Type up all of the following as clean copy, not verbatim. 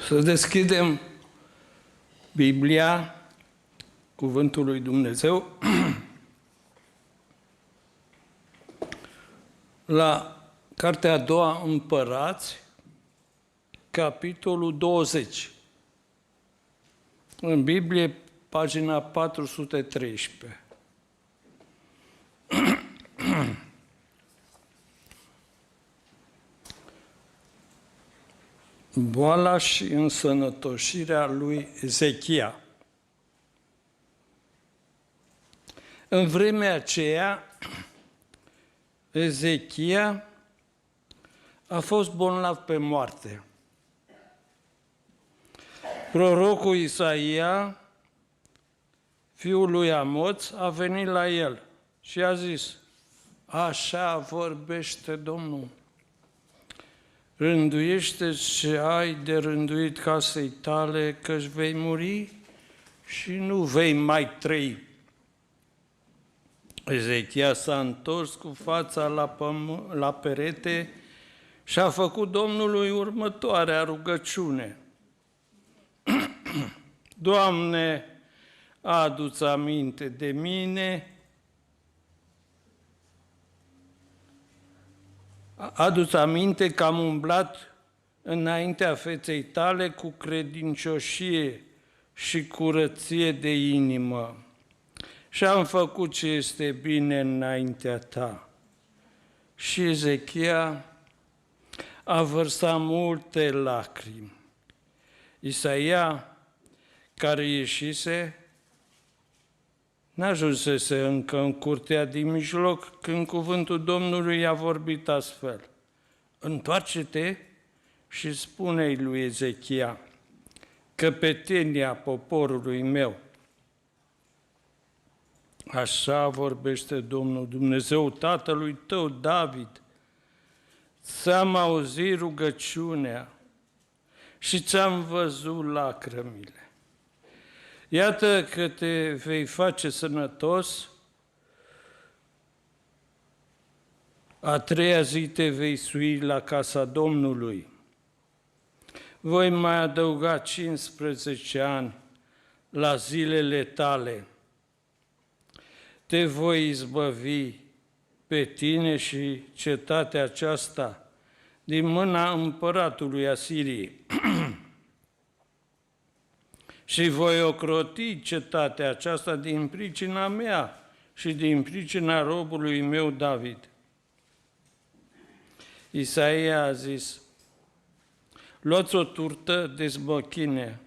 Să deschidem Biblia, Cuvântul lui Dumnezeu, la Cartea a doua Împărați, capitolul 20. În Biblie, pagina 413. Boala și însănătoșirea lui Ezechia. În vremea aceea, Ezechia a fost bolnav pe moarte. Prorocul Isaia, fiul lui Amoț, a venit la el și a zis: așa vorbește Domnul. Rânduiește ce ai de rânduit casei tale, că-și vei muri și nu vei mai trăi. Ezechia s-a întors cu fața la perete și a făcut Domnului următoarea rugăciune: Doamne, adu-ți aminte de mine, adu-ți aminte că am umblat înaintea feței tale cu credincioșie și curăție de inimă și am făcut ce este bine înaintea ta. Și Ezechia a vărsat multe lacrimi. Isaia, care ieșise, n-ajunsese încă în curtea din mijloc când cuvântul Domnului i-a vorbit astfel: întoarce-te și spune-i lui Ezechia, căpetenia poporului meu. Așa vorbește Domnul, Dumnezeu tatălui tău, David. Ți-am auzit rugăciunea și ți-am văzut lacrămile. Iată că te vei face sănătos, a treia zi te vei sui la casa Domnului. Voi mai adăuga 15 ani la zilele tale. Te voi izbăvi pe tine și cetatea aceasta din mâna împăratului Asiriei. Și voi ocroti cetatea aceasta din pricina mea și din pricina robului meu David. Isaia a zis: luați o turtă de zbăchine.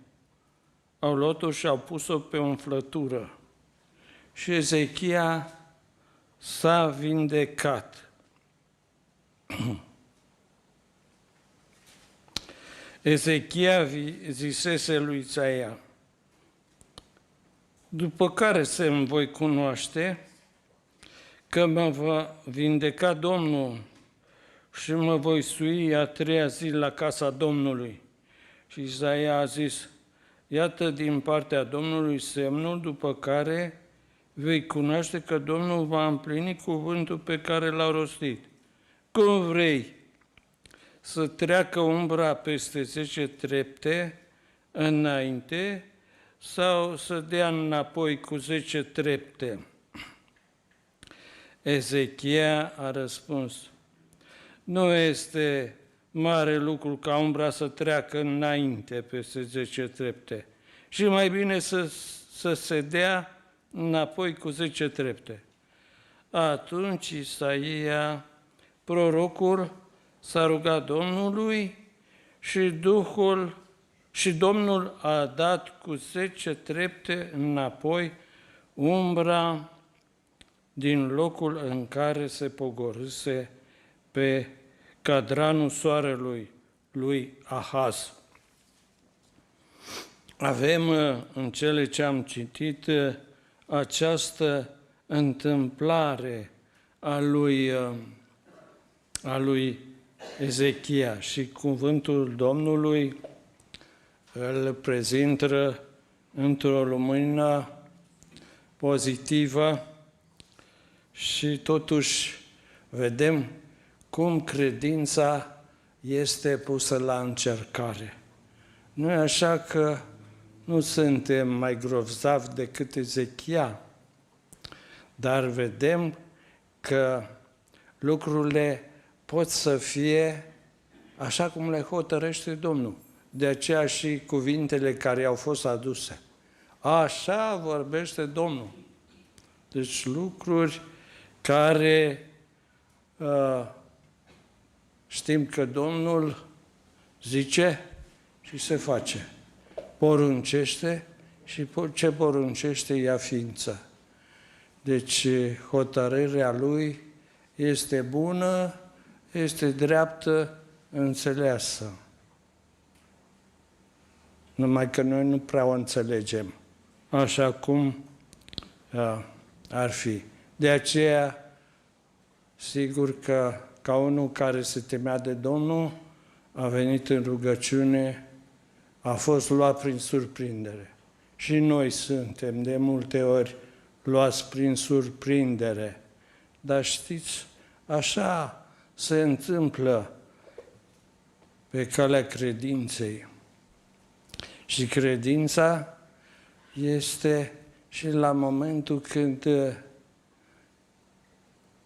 Au luat-o și au pus-o pe o umflătură. Și Ezechia s-a vindecat. Ezechia zisese lui Isaia: după care semn voi cunoaște că mă va vindeca Domnul și mă voi sui a treia zi la casa Domnului. Și Isaia a zis: iată din partea Domnului semnul după care vei cunoaște că Domnul va împlini cuvântul pe care l-a rostit. Cum vrei să treacă umbra peste 10 trepte înainte sau să dea înapoi cu 10 trepte? Ezechia a răspuns: nu este mare lucru ca umbra să treacă înainte peste 10 trepte și mai bine să se dea înapoi cu 10 trepte. Atunci Isaia, prorocul, s-a rugat Domnului și Domnul a dat cu 10 trepte înapoi umbra din locul în care se pogorâse pe cadranul soarelui lui Ahaz. Avem în cele ce am citit această întâmplare a lui Ezechia și cuvântul Domnului îl prezintă într-o lumină pozitivă și totuși vedem cum credința este pusă la încercare. Nu e așa că nu suntem mai grozavi decât Ezechia, dar vedem că lucrurile pot să fie așa cum le hotărăște Domnul. De aceea și cuvintele care au fost aduse. Așa vorbește Domnul. Deci lucruri care știm că Domnul zice și se face. Poruncește și ce poruncește ia ființă. Deci hotărârea Lui este bună, este dreaptă, înțeleasă. Numai că noi nu prea o înțelegem așa cum ar fi. De aceea, sigur că ca unul care se temea de Domnul, a venit în rugăciune, a fost luat prin surprindere. Și noi suntem de multe ori luați prin surprindere. Dar știți, așa se întâmplă pe calea credinței. Și credința este și la momentul când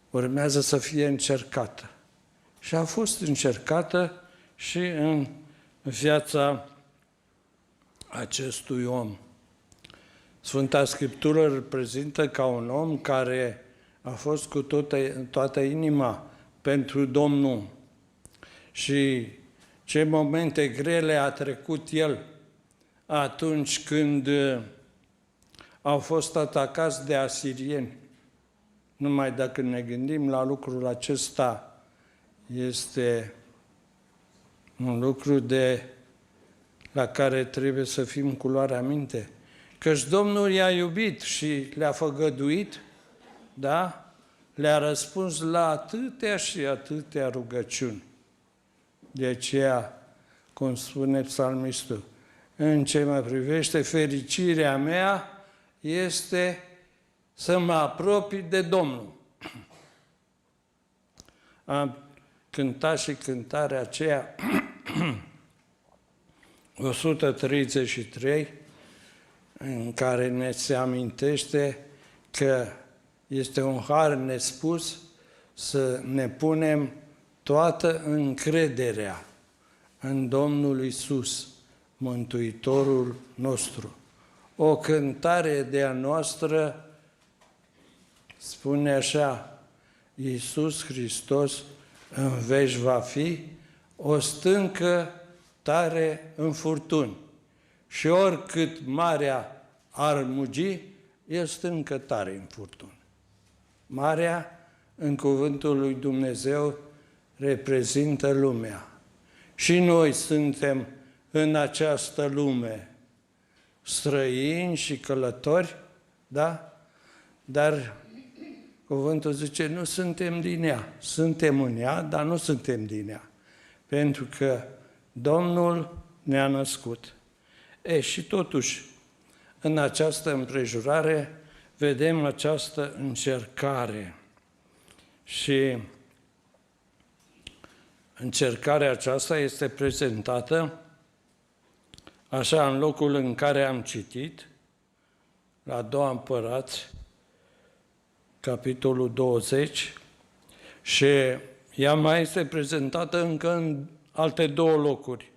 urmează să fie încercată. Și a fost încercată și în viața acestui om. Sfânta Scriptură îl prezintă ca un om care a fost cu toată inima pentru Domnul. Și ce momente grele a trecut el atunci când au fost atacați de asirieni. Numai dacă ne gândim la lucrul acesta, este un lucru la care trebuie să fim cu luarea minte. Căci Domnul i-a iubit și le-a făgăduit, da? Le-a răspuns la atâtea și atâtea rugăciuni. De aceea, cum spune psalmistul, în ce mă privește, fericirea mea este să mă apropii de Domnul. Am cântat și cântarea aceea 133, în care ne se amintește că este un har nespus să ne punem toată încrederea în Domnul Iisus, Mântuitorul nostru. O cântare de-a noastră spune așa: Iisus Hristos în veci va fi o stâncă tare în furtuni. Și oricât marea ar mugi, el stâncă tare în furtuni. Marea, în cuvântul lui Dumnezeu, reprezintă lumea. Și noi suntem în această lume străini și călători, da? Dar cuvântul zice, nu suntem din ea. Suntem în ea, dar nu suntem din ea. Pentru că Domnul ne-a născut. Și totuși, în această împrejurare, vedem această încercare. Și încercarea aceasta este prezentată așa în locul în care am citit, la 2 Împărați, capitolul 20, și ea mai este prezentată încă în alte 2 locuri.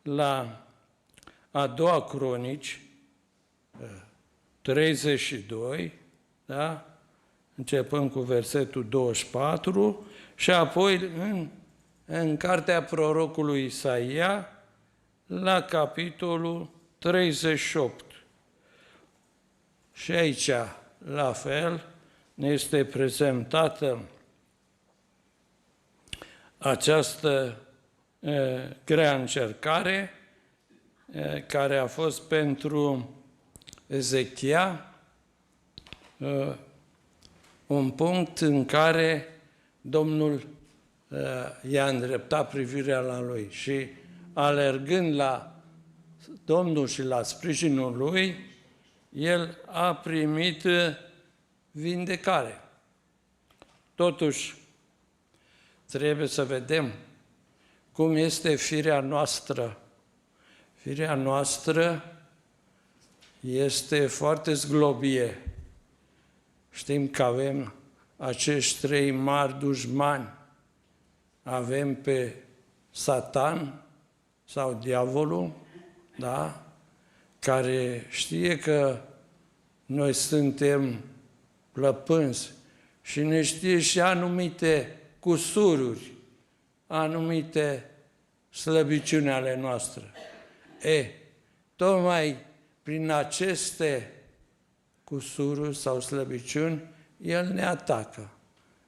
La a 2 Cronici, 32, da? Începând cu versetul 24, și apoi în cartea prorocului Isaia, la capitolul 38. Și aici, la fel, ne este prezentată această grea încercare care a fost pentru Ezechia un punct în care Domnul i-a îndreptat privirea la lui și alergând la Domnul și la sprijinul lui, el a primit vindecare. Totuși, trebuie să vedem cum este firea noastră Firea noastră este foarte zglobie. Știm că avem acești trei mari dușmani. Avem pe Satan sau diavolul, da? Care știe că noi suntem plăpânzi și ne știe și anumite cusururi, anumite slăbiciuni ale noastre. Tocmai prin aceste cusururi sau slăbiciuni, El ne atacă.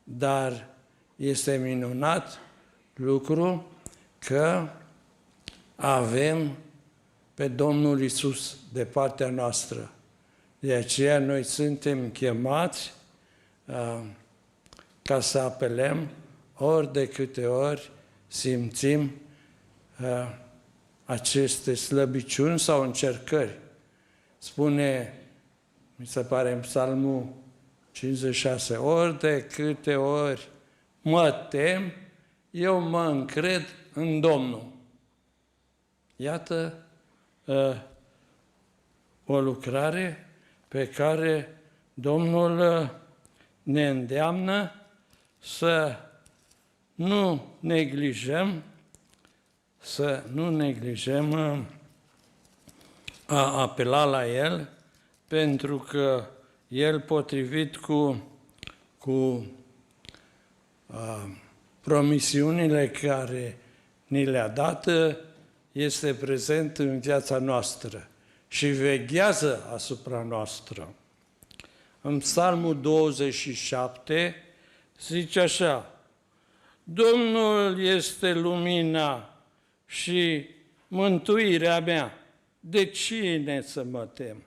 Dar este minunat lucru că avem pe Domnul Iisus de partea noastră. De aceea noi suntem chemați ca să apelăm ori de câte ori simțim aceste slăbiciuni sau încercări. Spune, mi se pare în Psalmul 56, ori de câte ori mă tem, eu mă încred în Domnul. Iată o lucrare pe care Domnul ne îndeamnă să nu neglijăm, a apela la El, pentru că El, potrivit cu promisiunile care ni le-a dat, este prezent în viața noastră și veghează asupra noastră. În Psalmul 27 zice așa: Domnul este lumina și mântuirea mea, de cine să mă tem?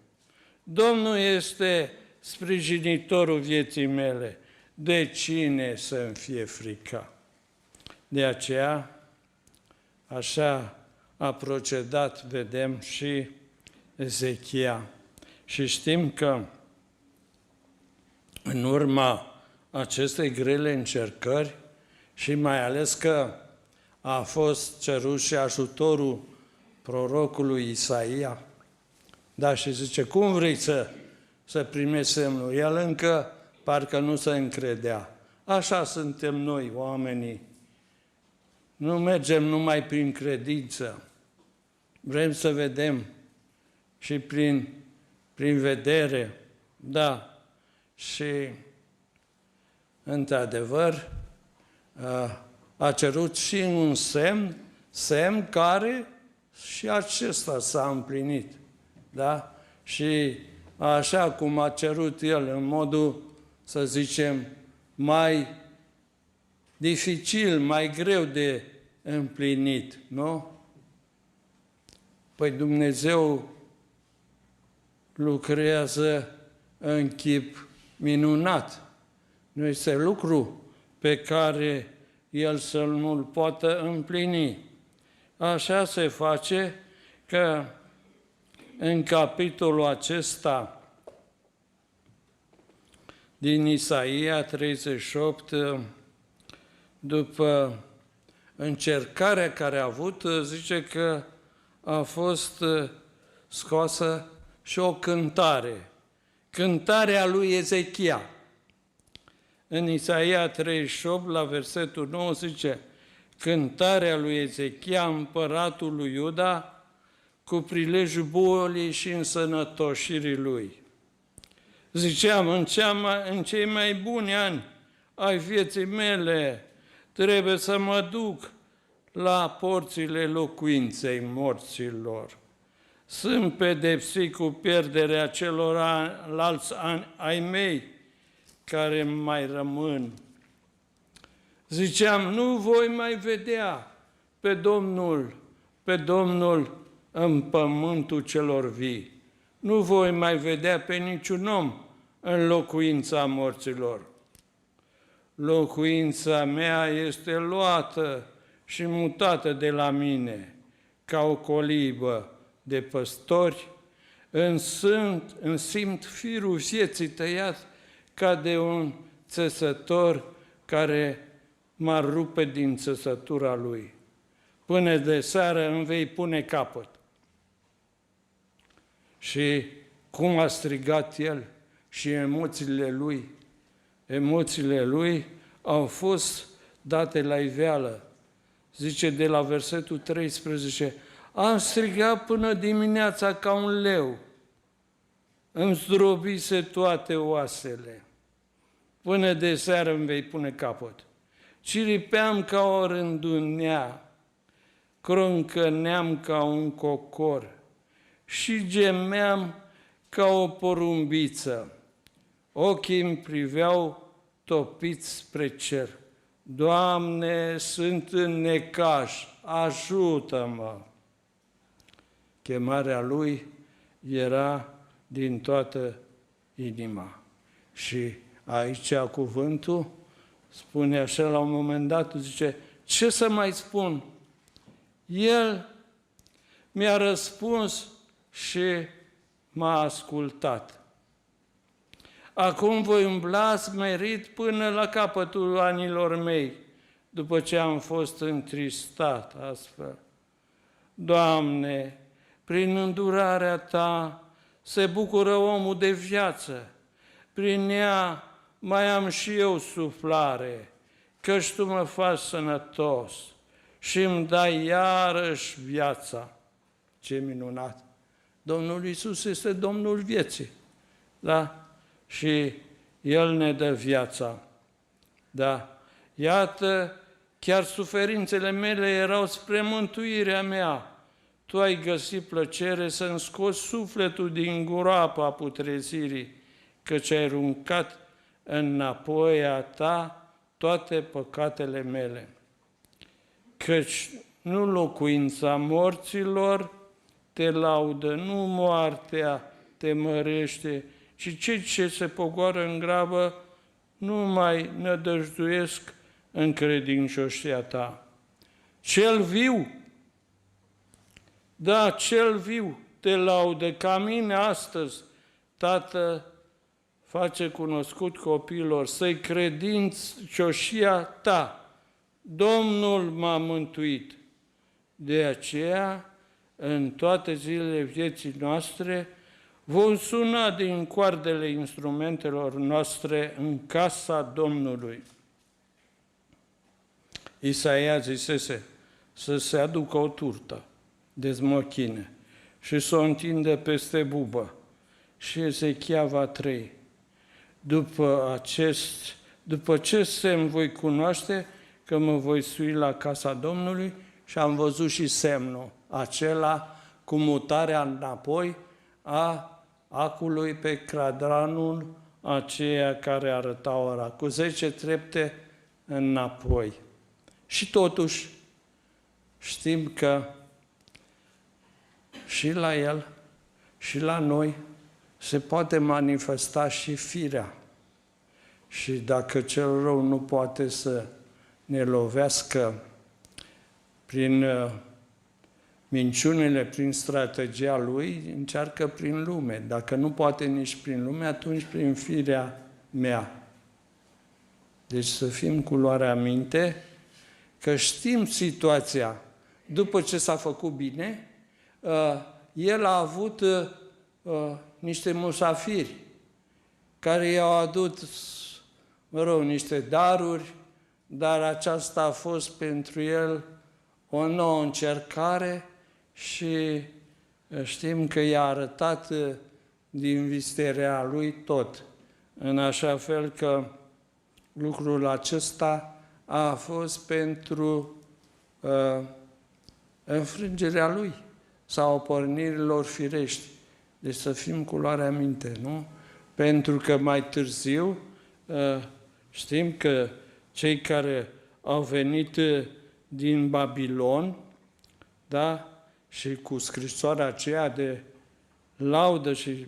Domnul este sprijinitorul vieții mele, de cine să-mi fie frică? De aceea, așa a procedat, vedem, și Ezechia. Și știm că în urma acestei grele încercări, și mai ales că a fost cerut și ajutorul prorocului Isaia, da, și zice, cum vrei să primești semnul? El încă parcă nu se încredea. Așa suntem noi, oamenii. Nu mergem numai prin credință. Vrem să vedem și prin vedere, da. Și, într-adevăr, a cerut și un semn care și acesta s-a împlinit, da? Și așa cum a cerut el, în modul, să zicem, mai dificil, mai greu de împlinit, nu? Păi Dumnezeu lucrează în chip minunat. Nu este lucru pe care El să nu-l poată împlini. Așa se face că în capitolul acesta din Isaia 38, după încercarea care a avut, zice că a fost scoasă și o cântare. Cântarea lui Ezechia. În Isaia 38, la versetul 9, zice: cântarea lui Ezechia, împăratul lui Iuda, cu prilejul bolii și însănătoșirii lui. Ziceam, în cei mai buni ani ai vieții mele, trebuie să mă duc la porțile locuinței morților. Sunt pedepsit cu pierderea celorlalți ani ai mei care mai rămân. Ziceam, nu voi mai vedea pe Domnul în pământul celor vii. Nu voi mai vedea pe niciun om în locuința morților. Locuința mea este luată și mutată de la mine, ca o colibă de păstori, îmi simt firul vieții tăiat ca de un țesător care m-ar rupe din țesătura lui. Până de seară îmi vei pune capăt. Și cum a strigat el și emoțiile lui au fost date la iveală. Zice de la versetul 13, am strigat până dimineața ca un leu, îmi zdrobise toate oasele, până de seară îmi vei pune capăt. Ciripeam ca o rândunea, croncăneam ca un cocor și gemeam ca o porumbiță. Ochii îmi priveau topiți spre cer. Doamne, sunt în necaz, ajută-mă! Chemarea lui era din toată inima. Și aici cuvântul spune așa la un moment dat, zice, ce să mai spun? El mi-a răspuns și m-a ascultat. Acum voi umbla smerit până la capătul anilor mei, după ce am fost întristat astfel. Doamne, prin îndurarea Ta se bucură omul de viață, prin ea mai am și eu suflare, căci Tu mă faci sănătos și îmi dai iarăși viața. Ce minunat! Domnul Iisus este Domnul vieții, da? Și El ne dă viața. Da. Iată, chiar suferințele mele erau spre mântuirea mea. Tu ai găsit plăcere să-mi scoți sufletul din groapa putrezirii, căci ai aruncat înapoi a Ta toate păcatele mele. Căci nu locuința morților te laudă, nu moartea te mărește, și cei ce se pogoară în grabă nu mai nădăjduiesc în credincioșia Ta. Cel viu, da, cel viu te laudă, ca mine astăzi, Tată, face cunoscut copiilor să-i credincioșia Ta. Domnul m-a mântuit. De aceea, în toate zilele vieții noastre, vom suna din coardele instrumentelor noastre în casa Domnului. Isaia zisese să se aducă o turtă de smochine și să o întindă peste bubă. Și Ezechia va trăi. După ce semn voi cunoaște că mă voi sui la casa Domnului, și am văzut și semnul acela cu mutarea înapoi a acului pe cadranul aceea care arăta ora, cu 10 trepte înapoi. Și totuși știm că și la el și la noi se poate manifesta și firea. Și dacă cel rău nu poate să ne lovească prin minciunile, prin strategia lui, încearcă prin lume. Dacă nu poate nici prin lume, atunci prin firea mea. Deci să fim cu luarea minte că știm situația. După ce s-a făcut bine, el a avut niște musafiri care i-au adus, niște daruri, dar aceasta a fost pentru el o nouă încercare și știm că i-a arătat din visterea lui tot, în așa fel că lucrul acesta a fost pentru înfrângerea lui sau pornirilor firești. Deci să fim cu luarea minte, nu? Pentru că mai târziu știm că cei care au venit din Babilon, da, și cu scrisoarea aceea de laudă și,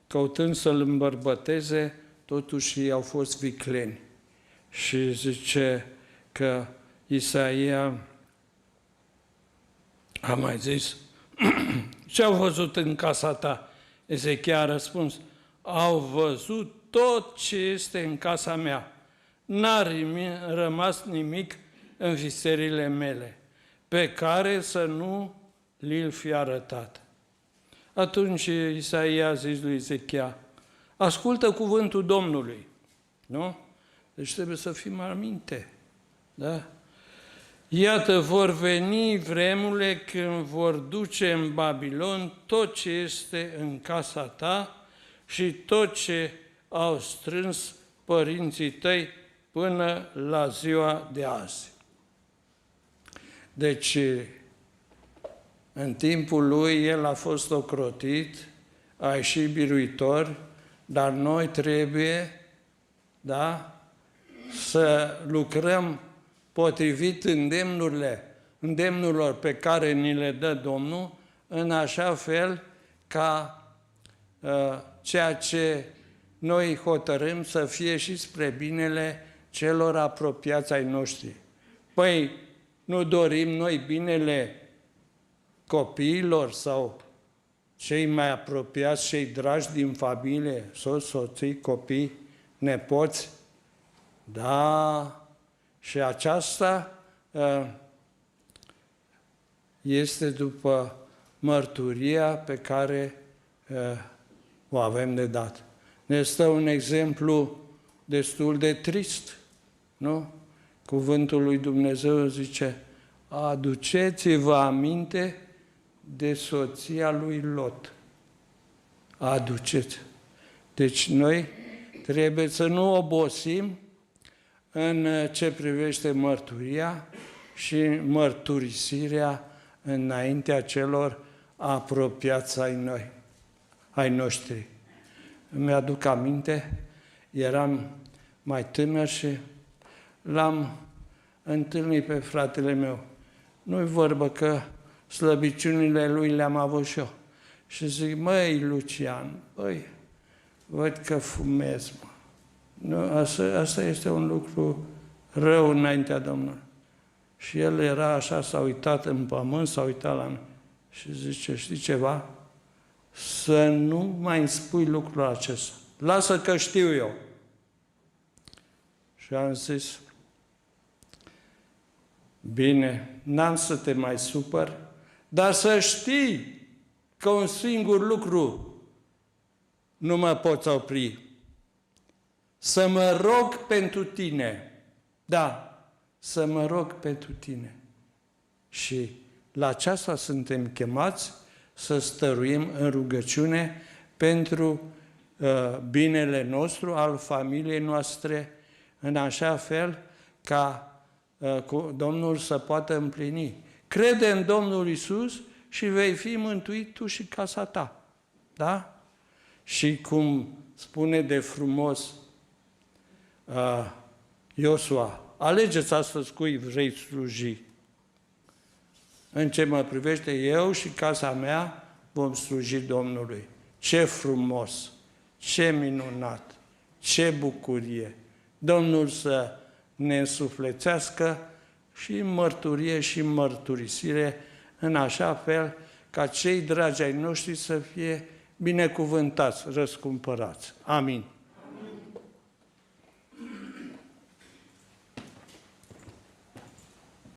căutând să-l îmbărbăteze, totuși ei au fost vicleni. Și zice că Isaia a mai zis, ce au văzut în casa ta? Ezechia a răspuns, au văzut tot ce este în casa mea. N-a rămas nimic în viserile mele, pe care să nu li-l fi arătat. Atunci Isaia zice lui Ezechia, ascultă cuvântul Domnului. Nu? Deci trebuie să fim aminte. Da? Iată, vor veni vremurile când vor duce în Babilon tot ce este în casa ta și tot ce au strâns părinții tăi până la ziua de azi. Deci, în timpul lui, el a fost ocrotit, a ieșit biruitor, dar noi trebuie, da, să lucrăm potrivit îndemnurilor pe care ni le dă Domnul, în așa fel ca ceea ce noi hotărâm să fie și spre binele celor apropiați ai noștri. Păi, nu dorim noi binele copiilor sau cei mai apropiați, cei dragi din familie, soții, copii, nepoți? Da, și aceasta este după mărturia pe care o avem de dat. Ne stă un exemplu destul de trist, nu? Cuvântul lui Dumnezeu zice, aduceți-vă aminte de soția lui Lot. Aduceți. Deci noi trebuie să nu obosim în ce privește mărturia și mărturisirea înaintea celor apropiați ai noștri. Îmi aduc aminte, eram mai tânăr și l-am întâlnit pe fratele meu. Nu-i vorbă că slăbiciunile lui le-am avut și eu. Și zic, măi, Lucian, băi, văd că fumezi, mă. Nu, asta este un lucru rău înaintea Domnului. Și el era așa, s-a uitat în pământ, s-a uitat la mine și zice, știi ceva? Să nu mai îmi spui lucrul acesta. Lasă că știu eu. Și am zis, bine, n-am să te mai supăr, dar să știi că un singur lucru nu mă poți opri. Să mă rog pentru tine. Da, să mă rog pentru tine. Și la aceasta suntem chemați să stăruim în rugăciune pentru binele nostru, al familiei noastre, în așa fel ca Domnul să poată împlini. Crede în Domnul Iisus și vei fi mântuit tu și casa ta. Da? Și cum spune de frumos Iosua, alegeți astăzi cui vrei sluji. În ce mă privește, eu și casa mea vom sluji Domnului. Ce frumos, ce minunat, ce bucurie! Domnul să ne însuflețească și în mărturie și în mărturisire, în așa fel ca cei dragi ai noștri să fie binecuvântați, răscumpărați. Amin.